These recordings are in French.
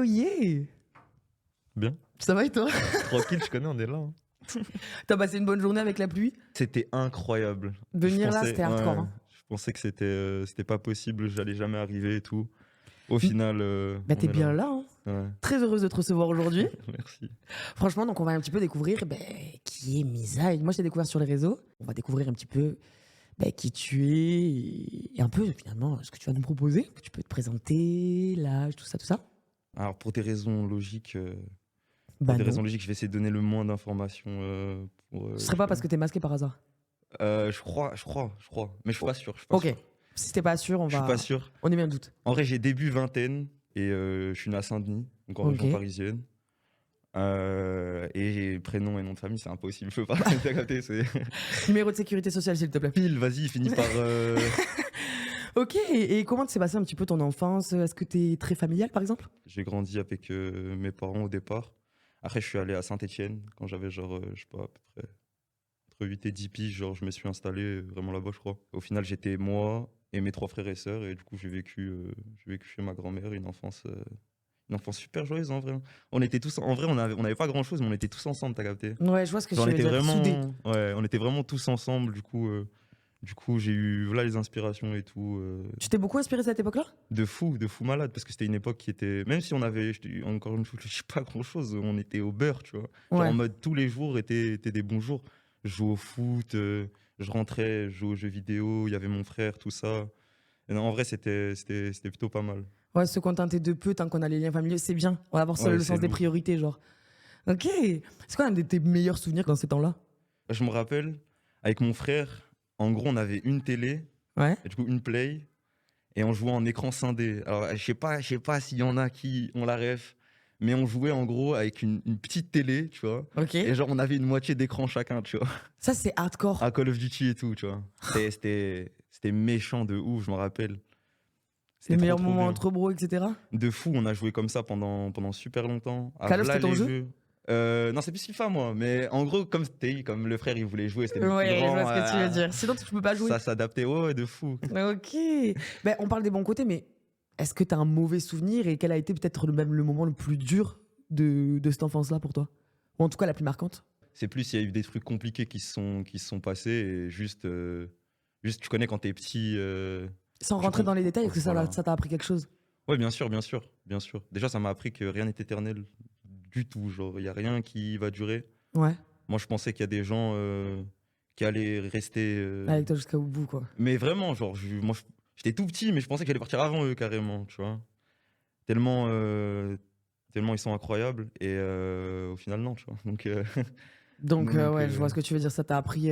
oh yeah. Bien. Ça va et toi? Tranquille, je connais, on est là. Hein. T'as passé une bonne journée avec la pluie? C'était incroyable. Venir là, c'était hardcore. Ouais, Hein. je pensais que c'était pas possible, j'allais jamais arriver et tout. Au final, Bah on t'es est bien là. là. Hein. Ouais. Très heureuse de te recevoir aujourd'hui. Merci. Franchement, donc on va un petit peu découvrir qui est Misaï. Moi, je t'ai découvert sur les réseaux. On va découvrir un petit peu qui tu es et un peu finalement ce que tu vas nous proposer. Que tu peux te présenter, l'âge, tout ça, tout ça. Alors pour des raisons logiques, Bah je non. vais essayer de donner le moins d'informations. Ce serait pas parce que t'es masqué par hasard. Je crois, mais je suis pas sûr. Je suis pas Ok. sûr. Si t'es pas sûr, Je suis pas sûr. on est bien doute. En vrai, j'ai début vingtaine et je suis né à Saint-Denis, donc en région parisienne. Et prénom et nom de famille, c'est impossible. Je peux pas. T'as capté, c'est... Numéro de sécurité sociale, s'il te plaît. Pile, vas-y, finis par. Ok, et comment s'est passé un petit peu ton enfance? Est-ce que t'es très familial, par exemple? J'ai grandi avec mes parents au départ. Après, je suis allé à Saint-Étienne quand j'avais genre, je sais pas, à peu près entre 8 et 10 piges. Genre, je me suis installé vraiment là-bas, je crois. Au final, j'étais moi et mes 3 frères et sœurs. Et du coup, j'ai vécu chez ma grand-mère une enfance super joyeuse en vrai. On était tous, en vrai, on avait pas grand-chose, mais on était tous ensemble, t'as capté? Ouais, je vois ce que Genre, tu veux dire. Soudés. ouais, on était vraiment tous ensemble. Du coup, j'ai eu voilà les inspirations et tout. Tu t'es beaucoup inspiré de cette époque-là? De fou malade, parce que c'était une époque qui était. Même si on avait, encore une fois, je dis pas grand chose, on était au beurre, tu vois. Genre Ouais. en mode tous les jours étaient des bons jours. Je jouais au foot, je rentrais, je jouais aux jeux vidéo, il y avait mon frère, tout ça. Et non, en vrai, c'était plutôt pas mal. Ouais, se contenter de peu tant qu'on a les liens familiaux, c'est bien. On va avoir Ouais, le c'est sens des lourd. priorités, genre. Ok. C'est quoi un de tes meilleurs souvenirs dans ces temps-là? Je me rappelle, avec mon frère, en gros, on avait une télé, Ouais. et du coup une play, et on jouait en écran scindé. Alors, je sais pas s'il y en a qui ont la ref, mais on jouait en gros avec une petite télé, tu vois. Ok. Et genre, on avait une moitié d'écran chacun, tu vois. Ça, c'est hardcore. À Call of Duty et tout, tu vois. C'était méchant de ouf, je me rappelle. Les C'était meilleurs trop moments bien. entre bros, etc. De fou, on a joué comme ça pendant super longtemps. Call of, V'là c'était ton les jeu? jeux. Non, c'est plus FIFA, moi. Mais en gros, comme le frère, il voulait jouer, c'était le plus Ouais, je grand. vois ce que tu veux dire. Sinon, tu peux pas jouer. Ça s'adaptait, ouais, de fou. Ok. Ben, on parle des bons côtés, mais est-ce que tu as un mauvais souvenir et quel a été peut-être même le moment le plus dur de cette enfance-là pour toi? Ou en tout cas la plus marquante? C'est plus, il y a eu des trucs compliqués qui se sont passés et juste, tu connais quand t'es petit. Sans rentrer dans les détails, est-ce que Voilà. ça t'a appris quelque chose? Ouais, bien sûr. Déjà, ça m'a appris que rien n'est éternel du tout. Genre, il y a rien qui va durer. Ouais. Moi, je pensais qu'il y a des gens qui allaient rester. Avec toi jusqu'au bout, quoi. Mais vraiment, genre, j'étais tout petit, mais je pensais que j'allais partir avant eux, carrément, tu vois. Tellement, tellement ils sont incroyables. Et au final, non, tu vois. Donc, ouais, je vois ce que tu veux dire. Ça t'a appris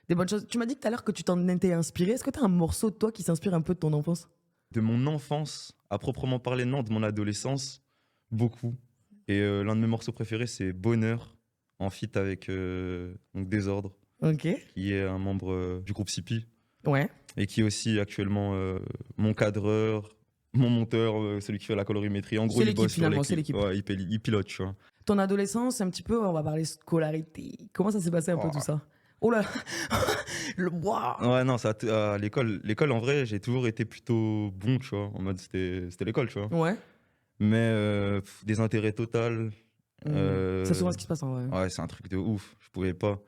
des bonnes choses. Tu m'as dit tout à l'heure que tu t'en étais inspiré. Est-ce que tu as un morceau de toi qui s'inspire un peu de ton enfance? De mon enfance, à proprement parler, non, de mon adolescence, beaucoup. Et l'un de mes morceaux préférés, c'est Bonheur, en feat avec donc Désordre, Ok. qui est un membre du groupe Sipi, Ouais. et qui est aussi actuellement mon cadreur, mon monteur, celui qui fait la colorimétrie. En gros, C'est il l'équipe, bosse sur finalement, l'équipe. c'est l'équipe. Ouais, il pilote, tu vois. Ton adolescence, un petit peu, on va parler scolarité. Comment ça s'est passé un peu Oh. tout ça? Oh là là. Waouh. Ouais, non, à l'école, en vrai, j'ai toujours été plutôt bon, tu vois. En mode, c'était l'école, tu vois. Ouais. Mais des intérêts totaux. C'est souvent ce qui se passe en vrai. Ouais, c'est un truc de ouf. Je pouvais pas.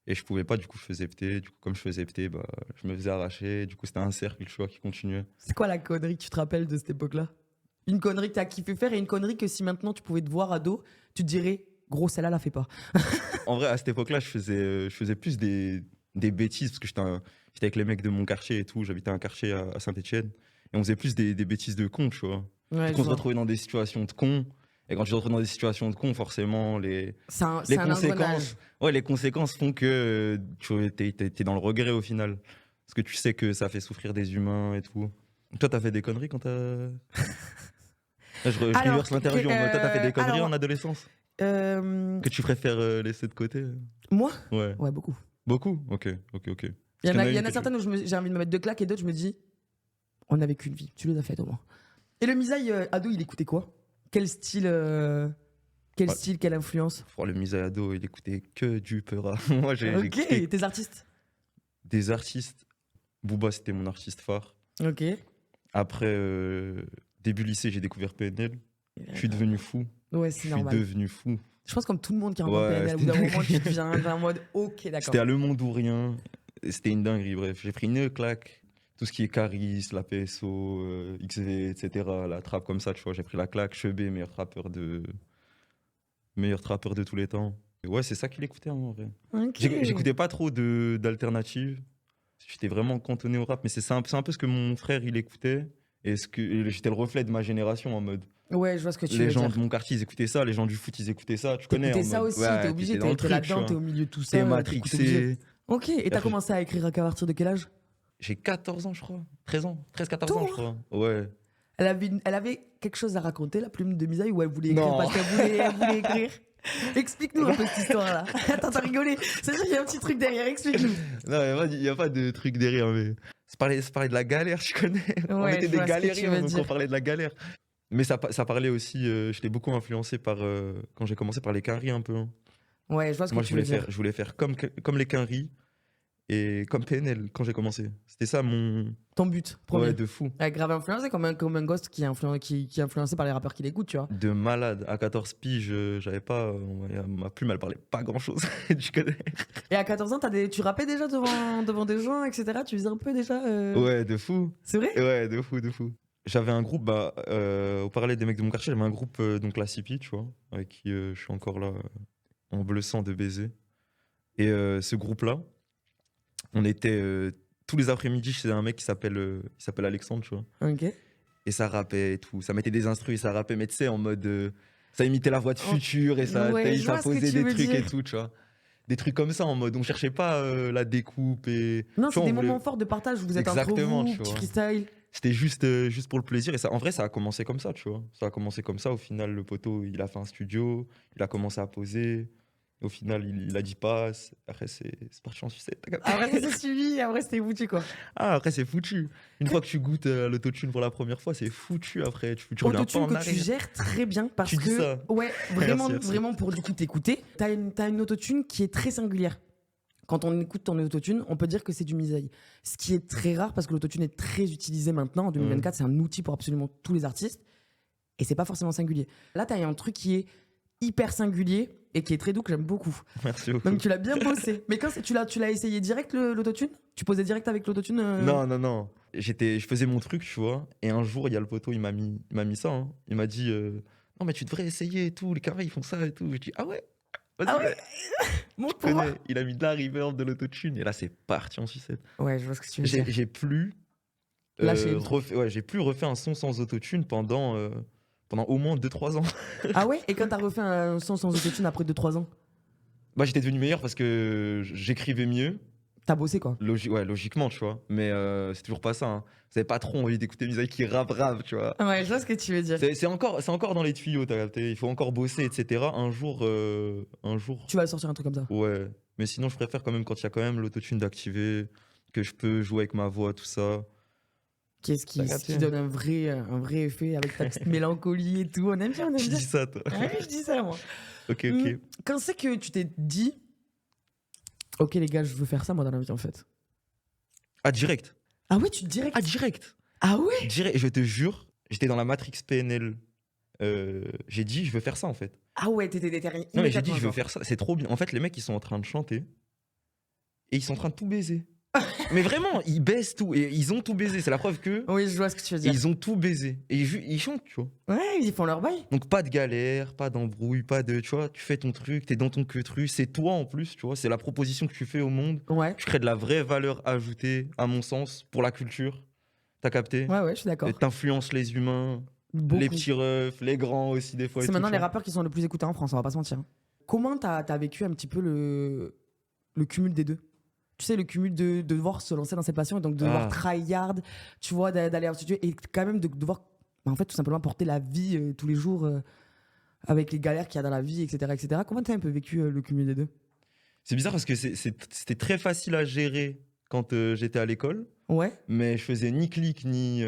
Et je pouvais pas, du coup, je faisais PT. Du coup, comme je faisais PT, bah, je me faisais arracher. Du coup, c'était un cercle, tu vois, qui continuait. C'est quoi la connerie que tu te rappelles de cette époque-là? Une connerie que t'as kiffé faire et une connerie que si maintenant tu pouvais te voir ado, tu te dirais, gros, celle-là, la fais pas. En vrai, à cette époque-là, je faisais plus des bêtises parce que j'étais avec les mecs de mon quartier et tout. J'habitais un quartier à Saint-Étienne. Et on faisait plus des bêtises de cons, tu vois. Ouais, Du coup, on se retrouvait dans des situations de cons. Et quand tu te retrouves dans des situations de cons, forcément, les c'est un engrenage. conséquences, ouais, les conséquences font que t'es dans le regret au final. Parce que tu sais que ça fait souffrir des humains et tout. Toi, t'as fait des conneries quand t'as. Là, je Alors, reverse l'interview. Toi, t'as fait des conneries alors, en adolescence que tu préfères laisser de côté? Moi? Ouais. Ouais, beaucoup. Beaucoup? Ok. Il y en a une que certaines où j'ai envie de me mettre deux claques et d'autres, je me dis, on n'avait qu'une vie. Tu les as faites au moins. Et le Misaï, ado, il écoutait quoi? Quel style, quelle influence? Le Misayado, il écoutait que du Peura. Moi, j'ai Ok, écouté tes artistes? des artistes. Booba, c'était mon artiste phare. Ok. Après, début lycée, j'ai découvert PNL. Je suis devenu fou. Ouais, Je c'est suis normal. devenu fou. Je pense comme tout le monde qui a un compte Ouais, PNL, au bout c'était d'un une moment, tu dinguerie. deviens t'es en mode OK, d'accord. C'était à Le Monde ou Rien. Et c'était une dinguerie, bref. J'ai pris une claque. Tout ce qui est Caris, la PSO, XV, etc. La trappe comme ça, tu vois. J'ai pris la claque. Chebet, meilleur trappeur de tous les temps. Et ouais, c'est ça qu'il écoutait en vrai. OK. J'écoutais pas trop d'alternatives. J'étais vraiment cantonné au rap, mais c'est un peu ce que mon frère il écoutait. Et j'étais le reflet de ma génération en mode. Ouais, je vois ce que tu Les veux gens dire. de mon quartier, ils écoutaient ça. Les gens du foot, ils écoutaient ça. Tu connais, T'écoutais en ça mode. aussi, t'es Ouais, obligé, t'étais dans le t'es truc, tu là-dedans, t'es vois. au milieu de tout T'es ça, t'écoutes obligé. matrixé. OK, et t'as Après, commencé à écrire à partir de quel âge? j'ai 14 ans, je crois. 13 ans. 13-14 Tôt, ans, je hein? crois. Ouais. Elle avait quelque chose à raconter, la plume de Misaï, ou elle voulait écrire Non. parce elle voulait écrire? Explique-nous un peu cette histoire-là. Attends, t'as rigolé. C'est-à-dire qu'il y a un petit truc derrière, explique-nous. Non, il n'y a pas de truc derrière, mais. Ça parlait de la galère, tu connais. On Ouais, était je des vois ce que tu galériens, veux donc on dire. parlait de la galère. Mais ça parlait aussi. J'étais beaucoup influencé par. Quand j'ai commencé par les Quinry un peu, hein. Ouais, je vois ce que Moi, je tu veux voulais dire. faire, je voulais faire comme les Quinry et comme PNL quand j'ai commencé. C'était ça mon. Ton but, premier. Ouais, de fou. Grave influencé, comme un gosse qui est influencé par les rappeurs qu'il écoute, tu vois. De malade. À 14 piges, j'avais pas. Ma plume, elle parlait pas grand chose. Tu connais. Et à 14 ans, tu rappais déjà devant des gens, etc. Tu faisais un peu déjà. Ouais, de fou. C'est vrai? Ouais, de fou, de fou. J'avais un groupe, au parallèle des mecs de mon quartier, j'avais un groupe, donc la CP, tu vois, avec qui je suis encore là, en bleu sang de baiser. Et ce groupe-là, on était tous les après-midi chez un mec il s'appelle Alexandre, tu vois. Ok. Et ça rappait et tout. Ça mettait des instrus et ça rappait, mais tu sais, en mode. Ça imitait la voix de Oh, Futur et ouais, je ça vois ce que posait tu des veux trucs et dire. tout, tu vois. Des trucs comme ça, en mode. On cherchait pas la découpe et. Non, Tu c'est vois, des on voulait. moments forts de partage où vous êtes entre Exactement, vous, tu petit vois. freestyle. C'était juste pour le plaisir. Et ça, en vrai, ça a commencé comme ça, tu vois. Ça a commencé comme ça. Au final, le poteau, il a fait un studio. Il a commencé à poser. Au final, il a dit passe. Après, c'est parti en sucette. T'as capté. Après, ça s'est suivi, après, c'était foutu, quoi. Ah, après, c'est foutu. Une fois que tu goûtes à l'autotune pour la première fois, c'est foutu après. Tu reviens pas Autotune en que tu arrière. gères très bien parce Tu dis que, ça. ouais, vraiment, Merci. vraiment pour du coup t'écouter, t'as une autotune qui est très singulière. Quand on écoute ton autotune, on peut dire que c'est du Misaï. Ce qui est très rare parce que l'autotune est très utilisé maintenant. En 2024, c'est un outil pour absolument tous les artistes. Et c'est pas forcément singulier. Là, t'as un truc qui est hyper singulier et qui est très doux que j'aime beaucoup. Merci beaucoup. Donc tu l'as bien bossé. Mais quand tu l'as essayé direct l'autotune? Tu posais direct avec l'autotune Non. Je faisais mon truc, tu vois. Et un jour, il y a le poteau, il m'a mis ça, hein. Il m'a dit non, mais tu devrais essayer et tout. Les carrés, ils font ça et tout. Je dis ah ouais, vas-y. Ah ouais. Montre pour moi. Il a mis de la reverb, de l'autotune. Et là, c'est parti en sucette. Ouais, je vois ce que tu veux dire. J'ai plus. Lâché le truc. J'ai plus refait un son sans autotune pendant au moins 2-3 ans. Ah ouais? Et quand t'as refait un son sans autotune après 2-3 ans, Bah, j'étais devenu meilleur parce que j'écrivais mieux. t'as bossé quoi? Logiquement, tu vois. Mais c'est toujours pas ça, hein. Vous avez pas trop envie d'écouter Misaï qui rappe, tu vois. Ouais, je vois ce que tu veux dire. C'est encore dans les tuyaux, t'as capté. Il faut encore bosser, etc. Un jour. Tu vas sortir un truc comme ça. Ouais. Mais sinon, je préfère quand même quand il y a quand même l'autotune d'activer, que je peux jouer avec ma voix, tout ça. Qu'est-ce T'as qui capté. donne un vrai effet avec ta petite mélancolie et tout. On aime bien, on aime Tu bien. dis ça, toi. Ouais, je dis ça, moi. Ok. Quand c'est que tu t'es dit, ok les gars, je veux faire ça moi dans la vie en fait. Ah, direct. Ah ouais, tu te dirais. Ah, direct. Ah ouais? Direct. Je te jure, j'étais dans la Matrix PNL. J'ai dit, je veux faire ça, en fait. Ah ouais, t'étais déterminé. Non, mais j'ai dit, je veux faire ça. C'est trop bien. En fait, les mecs, ils sont en train de chanter. Et ils sont en train de tout baiser. Mais vraiment, ils baisent tout. Et ils ont tout baisé. C'est la preuve que. Oui, je vois ce que tu veux dire. Ils ont tout baisé. Et ils chantent, tu vois. Ouais, ils font leur bail. Donc, pas de galère, pas d'embrouille, pas de. Tu vois, tu fais ton truc, t'es dans ton queutru. C'est toi en plus, tu vois. C'est la proposition que tu fais au monde. Ouais. Tu crées de la vraie valeur ajoutée, à mon sens, pour la culture. T'as capté? Ouais, je suis d'accord. T'influences les humains, Beaucoup. les petits refs, les grands aussi, des fois. et C'est tout, maintenant tu les vois. rappeurs qui sont le plus écoutés en France, on va pas se mentir. Comment t'as vécu un petit peu le cumul des deux? Tu sais, le cumul de devoir se lancer dans cette passion et donc de devoir Ah. tryhard, tu vois, d'aller en studio et quand même de devoir, en fait, tout simplement porter la vie tous les jours avec les galères qu'il y a dans la vie, etc. etc. Comment t'as un peu vécu le cumul des deux? C'est bizarre parce que c'était très facile à gérer quand j'étais à l'école, Ouais. mais je faisais ni clic ni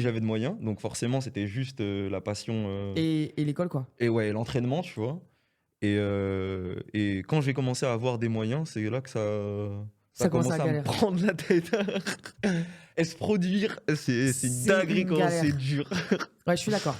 j'avais de moyens. Donc forcément, c'était juste la passion Et l'école, quoi. et ouais, l'entraînement, tu vois. Et quand j'ai commencé à avoir des moyens, c'est là que ça a commence commencé à à me galérer. prendre la tête. Et se produire, c'est une C'est dinguerie une quand galère. c'est dur. Ouais, je suis d'accord.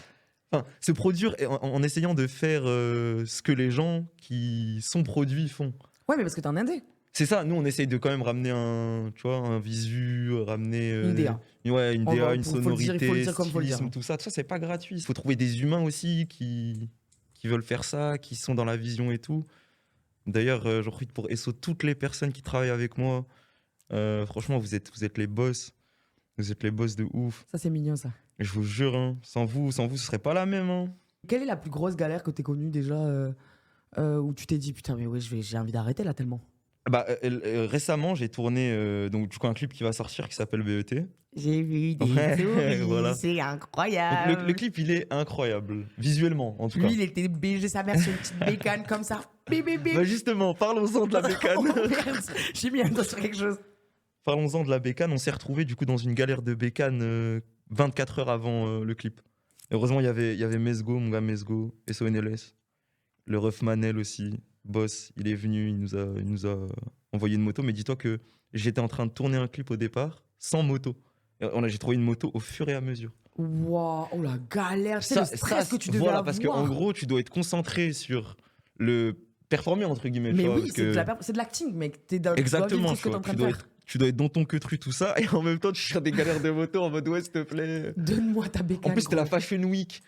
Enfin, se produire en essayant de faire ce que les gens qui sont produits font. Ouais, mais parce que t'es un indé. C'est ça, nous on essaye de quand même ramener un visu, ramener Une DA. ouais, une DA, une Faut le dire, il faut le sonorité, dire comme faut le dire. stylisme, tout ça. Tout ça, c'est pas gratuit. Il faut trouver des humains aussi qui veulent faire ça, qui sont dans la vision et tout. D'ailleurs, j'en profite pour ESSO toutes les personnes qui travaillent avec moi. Franchement, vous êtes les boss. Vous êtes les boss de ouf. Ça, c'est mignon, ça. Et je vous jure, hein, sans vous, ce serait pas la même. Hein. Quelle est la plus grosse galère que t'aies connue déjà où tu t'es dit, putain, mais ouais, j'ai envie d'arrêter là tellement. Bah, récemment, j'ai tourné donc, du coup, un clip qui va sortir qui s'appelle BET. J'ai vu des Ouais, souris, voilà. c'est Donc, incroyable. le clip, il est incroyable, visuellement en tout cas. Lui, il était BG sa mère sur une petite bécane comme ça. Bip, bip, bip. Bah justement, parlons-en de la bécane. Oh merde, j'ai mis un doigt sur quelque chose. Parlons-en de la bécane. On s'est retrouvé du coup dans une galère de bécane 24 heures avant le clip. Heureusement, il y avait Mesgo, mon gars Mesgo, SONLS. Le ref Manel aussi, boss, il est venu, il nous a envoyé une moto. Mais dis-toi que j'étais en train de tourner un clip au départ sans moto. J'ai trouvé une moto au fur et à mesure. Waouh, oh la galère, c'est le stress que tu devais voilà, avoir. parce qu'en gros, tu dois être concentré sur le performer, entre guillemets. Mais tu vois, oui, parce c'est de l'acting, mec. T'es dans exactement, ce que t'es en train de dois faire. tu dois être dans ton queutru, tout ça, et en même temps, tu cherches des galères de moto en mode ouais, s'il te plaît. Donne-moi ta bécane. En plus, c'était la gros. Fashion Week.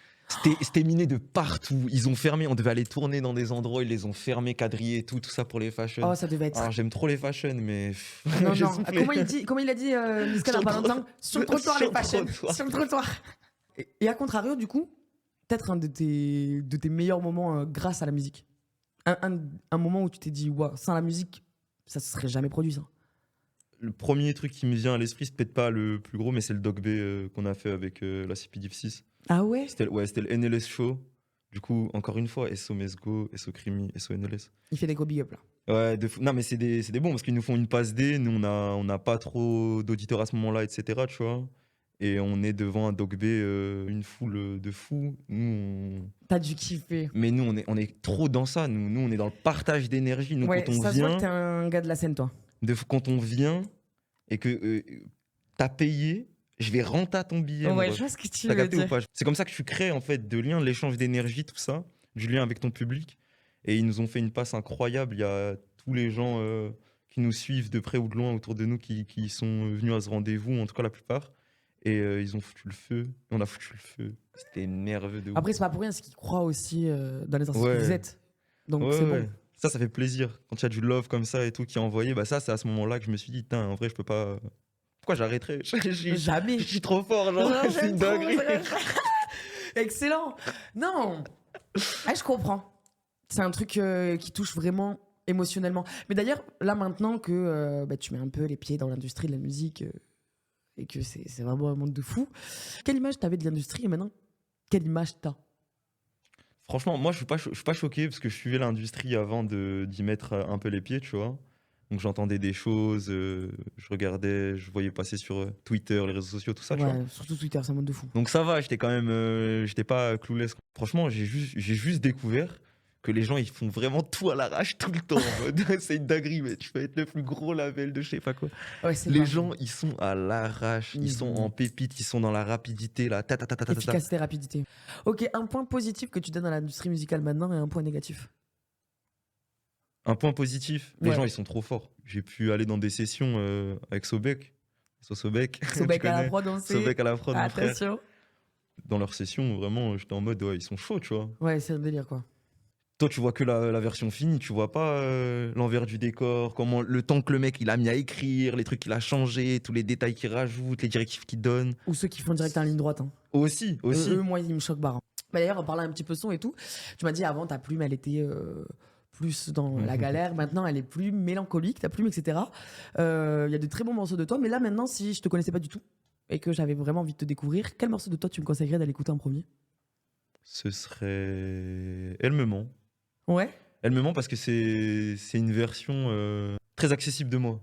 C'était miné de partout. Ils ont fermé, on devait aller tourner dans des endroits, ils les ont fermés, quadrillés et tout ça pour les fashion. Oh, ça devait être. Alors, j'aime trop les fashion, mais. Non, j'ai non. soufflé. Comment il a dit, Niska, il y a Sur pas le longtemps Sur le trottoir, les sur le fashion. trottoir. Sur le trottoir. Et à contrario, du coup, peut-être un de tes meilleurs moments grâce à la musique. Un moment où tu t'es dit, waouh, sans la musique, ça se serait jamais produit, ça. Le premier truc qui me vient à l'esprit, c'est peut-être pas le plus gros, mais c'est le Dog B qu'on a fait avec la CPDIF 6. Ah ouais? C'était le NLS Show. Du coup, encore une fois, SO Mesgo, SO Crimi, SO NLS. Il fait des gros big up là. Ouais, non, mais c'est des bons parce qu'ils nous font une passe D. Nous, on n'a pas trop d'auditeurs à ce moment-là, etc. Tu vois. Et on est devant un Dog B, une foule de fous. Nous, T'as dû kiffer. mais nous, on est trop dans ça. Nous, on est dans le partage d'énergie. Nous, Ouais, quand on ça se voit vient, que t'es un gars de la scène, toi. quand on vient et que t'as payé, je vais renter à ton billet. mon Ouais, ref. je vois ce que tu T'as veux capté ou dire. pas? C'est comme ça que tu crées en fait de liens, de l'échange d'énergie, tout ça, du lien avec ton public. Et ils nous ont fait une passe incroyable. Il y a tous les gens qui nous suivent de près ou de loin autour de nous qui sont venus à ce rendez-vous, en tout cas la plupart. Et ils ont foutu le feu. On a foutu le feu. C'était nerveux de ouf. Après, c'est pas pour rien, c'est qu'ils croient aussi dans les artistes Ouais. que vous êtes. Donc Ouais, c'est ouais. bon. Ça fait plaisir. Quand il y a du love comme ça et tout qui est envoyé, bah ça, c'est à ce moment-là que je me suis dit, en vrai, je peux pas. Pourquoi j'arrêterais? Jamais. Je suis trop fort, genre. Non, C'est j'aime une trop, dinguerie. Excellent. Non. Ah, je comprends. C'est un truc qui touche vraiment émotionnellement. Mais d'ailleurs, là maintenant que tu mets un peu les pieds dans l'industrie de la musique et que c'est vraiment un monde de fou, quelle image t'avais de l'industrie et maintenant, quelle image t'as? Franchement, moi, je suis pas choqué parce que je suivais l'industrie avant d'y mettre un peu les pieds, tu vois. Donc, j'entendais des choses, je regardais, je voyais passer sur Twitter, les réseaux sociaux, tout ça, tu vois. Ouais, surtout Twitter, c'est un monde de fou. Donc, ça va, j'étais quand même, j'étais pas clueless. Franchement, j'ai juste découvert que les gens, ils font vraiment tout à l'arrache tout le temps. en mode, c'est une dinguerie, mais tu peux être le plus gros label de je sais pas quoi. Ouais, c'est Les vrai. gens, ils sont à l'arrache, ils sont en pépite, ils sont dans la rapidité, là, ta ta ta ta ta ta. Efficacité, rapidité. Ok, un point positif que tu donnes à l'industrie musicale maintenant et un point négatif. Un point positif, les Ouais. gens ils sont trop forts. J'ai pu aller dans des sessions avec Sobek, Sobek, tu Sobek à la connais. prod, on sait. Sobek à la prod, mon frère. Attention. Dans leurs sessions, vraiment, j'étais en mode ouais, ils sont chauds, tu vois. Ouais, c'est un délire quoi. Toi, tu vois que la version finie, tu vois pas l'envers du décor, comment le temps que le mec il a mis à écrire, les trucs qu'il a changé, tous les détails qu'il rajoute, les directives qu'il donne. Ou ceux qui font direct en ligne droite. Hein. Aussi. Eux, moi, ils me choquent barre. Bah, d'ailleurs, on parlait un petit peu son et tout. Tu m'as dit avant, ta plume, elle était plus dans la galère. Maintenant, elle est plus mélancolique, ta plume, etc. Il y a de très bons morceaux de toi. Mais là, maintenant, si je te connaissais pas du tout et que j'avais vraiment envie de te découvrir, quel morceau de toi tu me conseillerais d'aller écouter en premier? Ce serait Elle me ment. Ouais. Elle me ment parce que c'est une version très accessible de moi.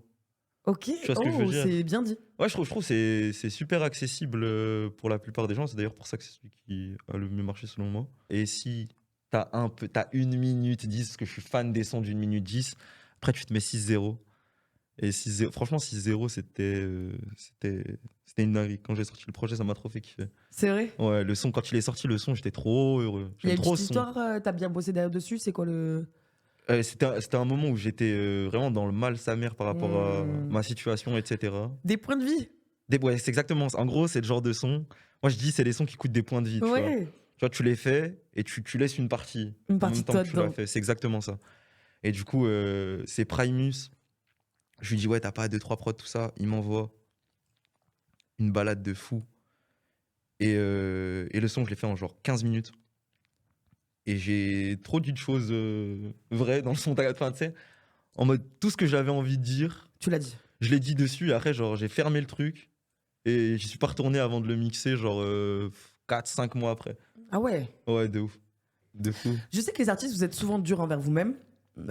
Ok. vois ce que je veux dire? C'est bien dit. Ouais, je trouve que c'est super accessible pour la plupart des gens. C'est d'ailleurs pour ça que c'est celui qui a le mieux marché selon moi. Et si t'as 1 minute 10, parce que je suis fan des sons d'1 minute 10, après tu te mets 6-0. Et 6-0, franchement, 6-0, c'était une dinguerie. Quand j'ai sorti le projet, ça m'a trop fait kiffer. C'est vrai? Ouais, le son, quand il est sorti, le son, j'étais trop heureux. Il y a J'aime une trop petite ce son. histoire, t'as bien bossé derrière dessus, c'est quoi le... C'était un moment où j'étais vraiment dans le mal sa mère par rapport à Hmm. ma situation, etc. Des points de vie? Ouais, c'est exactement ça. En gros, c'est le genre de son. Moi, je dis, c'est les sons qui coûtent des points de vie, tu vois. Ouais, Tu vois, tu les fais et tu laisses une partie une en partie même de temps toi que tu l'as dedans. fait. C'est exactement ça. Et du coup, c'est Primus. Je lui dis, ouais, t'as pas 2-3 prods, tout ça. Il m'envoie une balade de fou. Et le son, je l'ai fait en genre 15 minutes. Et j'ai trop dit de choses vraies dans le son. Enfin, tu sais, en mode tout ce que j'avais envie de dire, Tu l'as dit. je l'ai dit dessus. Et après, genre, j'ai fermé le truc. Et j'y suis pas retourné avant de le mixer, genre 4-5 mois après. Ah ouais. Ouais, de ouf. De fou. Je sais que les artistes, vous êtes souvent durs envers vous-même. Vous,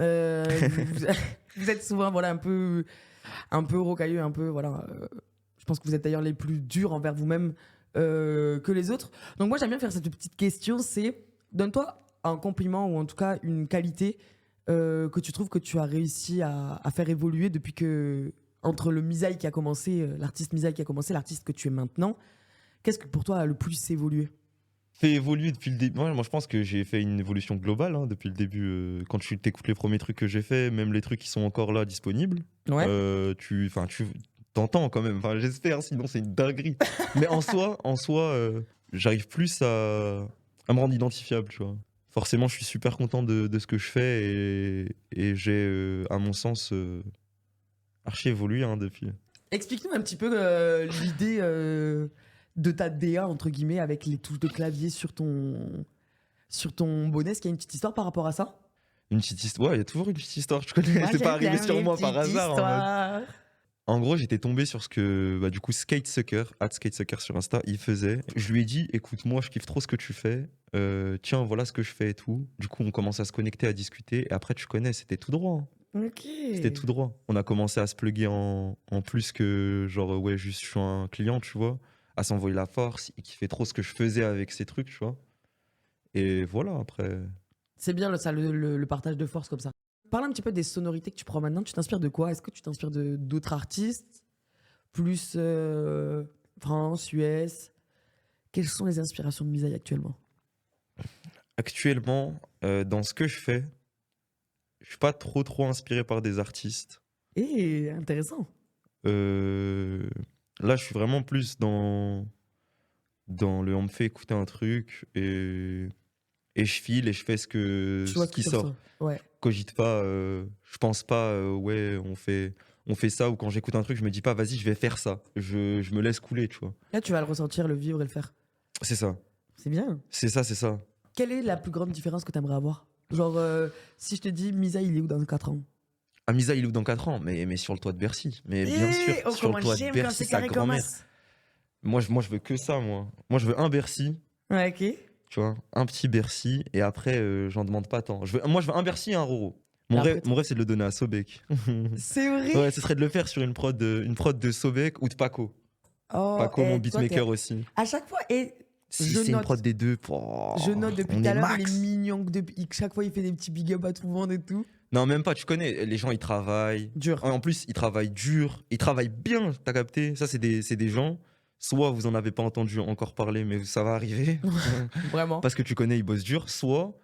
vous êtes souvent voilà, un peu rocailleux, un peu... Voilà, je pense que vous êtes d'ailleurs les plus durs envers vous-même que les autres. Donc moi, j'aime bien faire cette petite question, c'est donne-toi un compliment ou en tout cas une qualité que tu trouves que tu as réussi à faire évoluer depuis que... Entre le Misaï qui a commencé, l'artiste Misaï qui a commencé, l'artiste que tu es maintenant, qu'est-ce que pour toi a le plus évolué? Fait évoluer depuis le début. Moi, je pense que j'ai fait une évolution globale hein, depuis le début. Quand tu t'écoutes les premiers trucs que j'ai fait, même les trucs qui sont encore là disponibles, Ouais. tu t'entends quand même. Enfin, j'espère, sinon c'est une dinguerie. Mais en soi, j'arrive plus à me rendre identifiable, tu vois. Forcément, je suis super content de ce que je fais et j'ai, à mon sens, archi évolué hein, depuis. Explique-nous un petit peu l'idée de ta DA, entre guillemets, avec les touches de clavier sur ton bonnet. Est-ce qu'il y a une petite histoire par rapport à ça? Une petite histoire, ouais, il y a toujours une petite histoire, tu connais, c'est pas arrivé sur moi par hasard. En gros, j'étais tombé sur ce que, bah, du coup, Skatesucker, @Skatesucker sur Insta, il faisait. Je lui ai dit, écoute, moi, je kiffe trop ce que tu fais. Tiens, voilà ce que je fais et tout. Du coup, on commence à se connecter, à discuter. Et après, tu connais, c'était tout droit. Hein. Ok. C'était tout droit. On a commencé à se plugger en plus que, genre, ouais, juste je suis un client, tu vois. À s'envoyer la force. Il kiffait trop ce que je faisais avec ces trucs, tu vois. Et voilà, après. C'est bien ça, le partage de force comme ça. Parle un petit peu des sonorités que tu prends maintenant. Tu t'inspires de quoi? Est-ce que tu t'inspires de d'autres artistes? Plus France, US? Quelles sont les inspirations de Misaï actuellement? Actuellement, dans ce que je fais, je suis pas trop inspiré par des artistes. Eh, intéressant. Là, je suis vraiment plus dans le on me fait écouter un truc et je file et je fais Tu vois ce ce qui qui te sort. ressort. Ouais. Cogite pas, je pense pas, ouais, on fait ça, ou quand j'écoute un truc, je me dis pas, vas-y, je vais faire ça. Je me laisse couler, tu vois. Là, tu vas le ressentir, le vivre et le faire. C'est ça, C'est bien. c'est ça, c'est ça. Quelle est la plus grande différence que tu aimerais avoir? Genre, si je te dis, Misa, il est où dans 4 ans? Amisa, il ouvre dans 4 ans, mais sur le toit de Bercy. Mais bien sûr, Oh, sur le comment toit de j'aime quand Bercy, c'est sa carré comme grand-mère. as. Moi, je veux que ça, moi. Moi, je veux un Bercy. Ouais, ok. Tu vois, un petit Bercy, et après, j'en demande pas tant. Moi, je veux un Bercy et un Roro. Après, Mon rêve, c'est de le donner à Sobek. c'est vrai. Ouais, ce serait de le faire sur une prod de Sobek ou de Paco. Oh, Paco, mon toi, beatmaker aussi. à chaque fois, et Si je c'est une note. prod des deux, Je note depuis on tout à est l'heure, il est max. mignon. Chaque fois, il fait des petits big up à tout le monde et tout. Non, même pas, tu connais, les gens, ils travaillent. Dur. En plus, ils travaillent dur, ils travaillent bien, t'as capté? Ça, c'est des gens, soit vous en avez pas entendu encore parler, mais ça va arriver, Vraiment. parce que tu connais, ils bossent dur, soit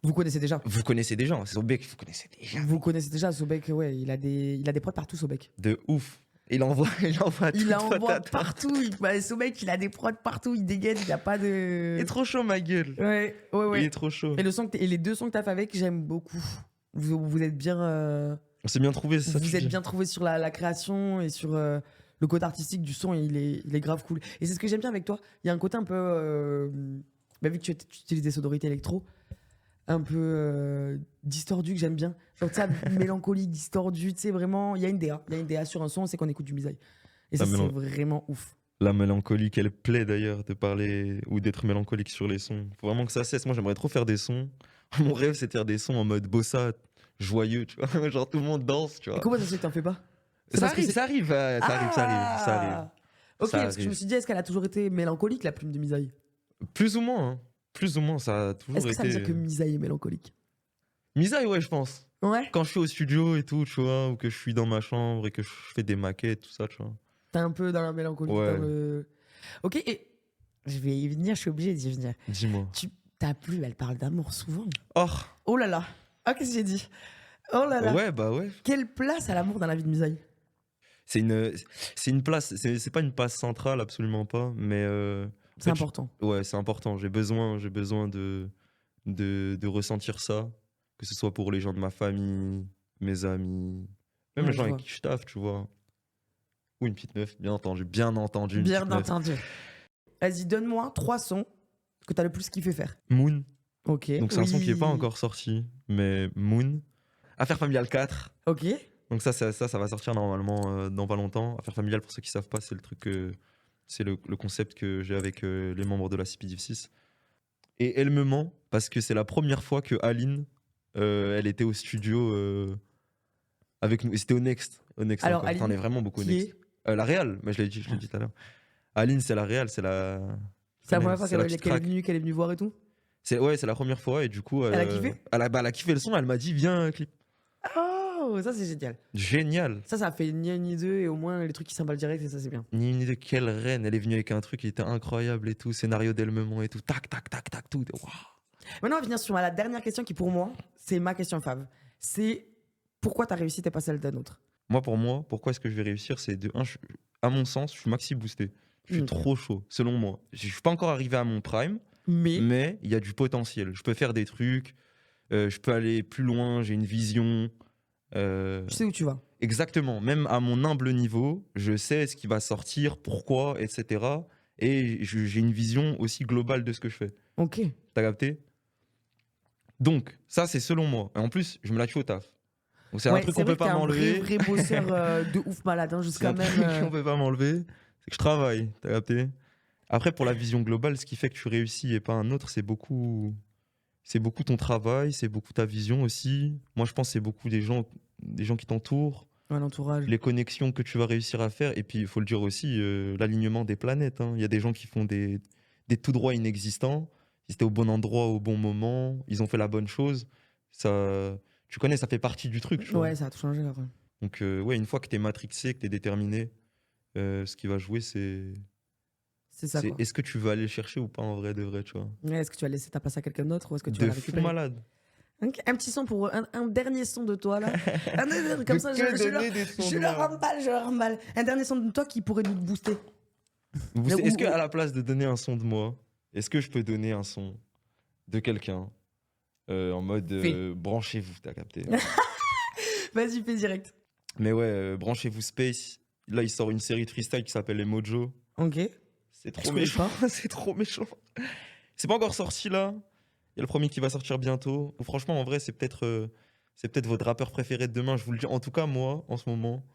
Vous connaissez déjà. vous connaissez des gens, c'est Sobek, vous connaissez déjà. Vous connaissez déjà Sobek, ouais, il a des prods partout, Sobek. De ouf. Il envoie Il toute envoie patate. partout. Sobek, il a des prods partout, il dégaine, il n'y a pas de. Il est trop chaud, ma gueule. Ouais, ouais, Il ouais. est trop chaud. Et les deux sons que tu as fait avec, j'aime beaucoup. Vous êtes bien. On s'est bien trouvé, c'est ça. Vous êtes bien trouvé sur la création et sur le côté artistique du son, il est grave cool. Et c'est ce que j'aime bien avec toi. Il y a un côté un peu. Vu que tu utilises des sonorités électro, un peu distordu que j'aime bien. Genre, tu sais, mélancolique, distordu, tu sais, vraiment. Il y a une DA. Il y a une DA sur un son, c'est qu'on écoute du Misaï. Et ça, c'est vraiment ouf. La mélancolie qu'elle plaît d'ailleurs de parler ou d'être mélancolique sur les sons. Faut vraiment que ça cesse. Moi, j'aimerais trop faire des sons. Mon rêve, c'est de faire des sons en mode bossa, joyeux, tu vois. Genre tout le monde danse, tu vois. Et comment ça se fait que t'en fais pas? Ça arrive, ça arrive, ça arrive. Ok, Ça parce que je me arrive. suis dit, est-ce qu'elle a toujours été mélancolique, la plume de Misaï? Plus ou moins, hein. Plus ou moins, ça a toujours Est-ce que ça veut été. dire que Misaï est mélancolique? Misaï, ouais, je pense. Ouais. Quand je suis au studio et tout, tu vois, ou que je suis dans ma chambre et que je fais des maquettes, tout ça, tu vois. T'es un peu dans la mélancolie, dans Ouais, le. Ok, et je vais y venir, je suis obligée d'y venir. dis-moi. Ta plume, elle parle d'amour souvent. Oh, Oh là là. Ah, qu'est-ce que j'ai dit? Oh là là. ouais, bah ouais. Quelle place a l'amour dans la vie de Misaï? C'est une place, c'est pas une place centrale, absolument pas, mais en C'est fait, important. ouais, c'est important. J'ai besoin de ressentir ça, que ce soit pour les gens de ma famille, mes amis, même Ouais, les je gens avec vois. qui je taffe, tu vois. Ou une petite meuf, bien entendu, une Bien petite meuf. entendu. Vas-y, donne-moi 3 sons que t'as le plus kiffé faire. Moon, Ok. donc c'est un son qui est pas Oui. encore sorti, mais Moon. Affaire familiale 4. Ok. Donc ça va sortir normalement dans pas longtemps. Affaire familiale, pour ceux qui savent pas, c'est le truc c'est le concept que j'ai avec les membres de la CPDIV 6. Et elle me ment parce que c'est la première fois que Aline, elle était au studio avec nous. Et c'était au Next Alors, encore. Enfin, on est Aline, vraiment beaucoup au qui Next. est. La Réal, mais je l'ai Ah. dit tout à l'heure. Aline, c'est la Réal, c'est la. Tu C'est la connais, première fois c'est la qu'elle petite qu'elle est craque. venue, qu'elle est venue voir et tout? Ouais, c'est la première fois et du coup, Elle a kiffé? elle a kiffé le son. Elle m'a dit viens clip. Oh, ça c'est génial. Génial. Ça fait ni un ni deux et au moins les trucs qui s'emballent direct et ça c'est bien. Ni une idée, quelle reine. Elle est venue avec un truc qui était incroyable et tout. Scénario d'elle me ment et tout. Tac, tac, tac, tac, tout. Waouh. Maintenant, on va venir sur la dernière question qui pour moi, c'est ma question fave. C'est pourquoi t'as réussi, t'es pas celle d'un autre? Pour moi, pourquoi est-ce que je vais réussir? C'est de un, à mon sens, je suis maxi boosté. Je suis Ok. trop chaud, selon moi. Je suis pas encore arrivé à mon prime, Mais, mais il y a du potentiel. Je peux faire des trucs, je peux aller plus loin, j'ai une vision. je sais où tu vas. Exactement, même à mon humble niveau, je sais ce qui va sortir, pourquoi, etc. Et j'ai une vision aussi globale de ce que je fais. Ok. T'as capté? Donc, ça, c'est selon moi. Et en plus, je me la tue au taf. Donc, c'est un Ouais, truc c'est qu'on vrai peut que pas t'es un m'enlever. vrai bosseur de ouf malade, hein, C'est jusqu'à un même. truc qu'on peut pas m'enlever. C'est que je travaille. T'as capté? Après, pour la vision globale, ce qui fait que tu réussis et pas un autre, c'est beaucoup ton travail, c'est beaucoup ta vision aussi. Moi, je pense que c'est beaucoup des gens qui t'entourent, Ouais, l'entourage. les connexions que tu vas réussir à faire. Et puis, il faut le dire aussi, l'alignement des planètes, hein. Il y a des gens qui font des tout droits inexistants. Ils étaient au bon endroit au bon moment. Ils ont fait la bonne chose. Ça, tu connais, ça fait partie du truc, tu vois. Ouais, ça a tout changé après. Donc, ouais, une fois que tu es matrixé, que tu es déterminé, ce qui va jouer, C'est ça quoi. est-ce que tu veux aller le chercher ou pas en vrai de vrai, tu vois. Ouais, est-ce que tu vas laisser ta place à quelqu'un d'autre ou est-ce que tu vas De la fou récupérer? malade. Ok, un petit son pour un dernier son de toi là. Comme ça, je le remballe, je le remballe. Un dernier son de toi qui pourrait nous booster. Est-ce que à la place de donner un son de moi, est-ce que je peux donner un son de quelqu'un en mode Fais. branchez-vous, t'as capté. Vas-y, fais direct. Mais ouais, branchez-vous Space. Là, il sort une série de freestyle qui s'appelle Les Mojo. Ok. C'est Je trop connais méchant. C'est trop méchant. C'est pas encore sorti là. Il y a le premier qui va sortir bientôt. Franchement, en vrai, c'est peut-être votre rappeur préféré de demain. Je vous le dis. En tout cas, moi, en ce moment,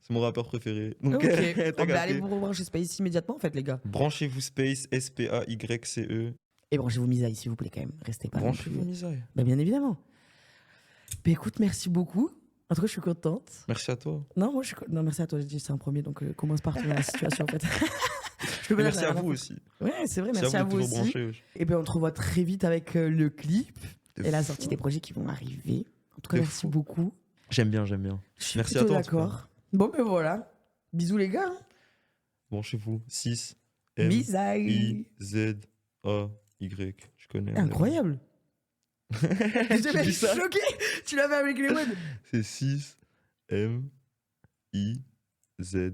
c'est mon rappeur préféré. Donc, Ok. t'as Oh, bah, allez capté. vous brancher Space immédiatement en fait les gars. Branchez-vous Space, SPAYCE. Et branchez-vous Misaï s'il vous plaît quand même. Restez pas non plus. Branchez-vous Misaï. Bah, bien évidemment. Bah écoute, merci beaucoup. En tout cas, je suis contente. Merci à toi. Non, moi je suis non, merci à toi, j'ai dit c'est un premier donc commence par trouver la situation en fait. Je peux Et pas merci dire, à rien vous foutre. aussi. Ouais, c'est vrai, merci à d'être vous toujours aussi. branchés. Et bien on te revoit très vite avec le clip De et la fou. sortie des projets qui vont arriver. En tout cas, De merci fou. beaucoup. J'aime bien, j'aime bien. Je suis Merci à plutôt toi, en tout cas. d'accord. Bon ben voilà. Bisous les gars. Branchez-vous 6 Misaï. MIZAY. Tu connais. Incroyable. Tu J'étais dis ça? choqué. Tu l'as fait avec les modes. C'est 6 MIZAY.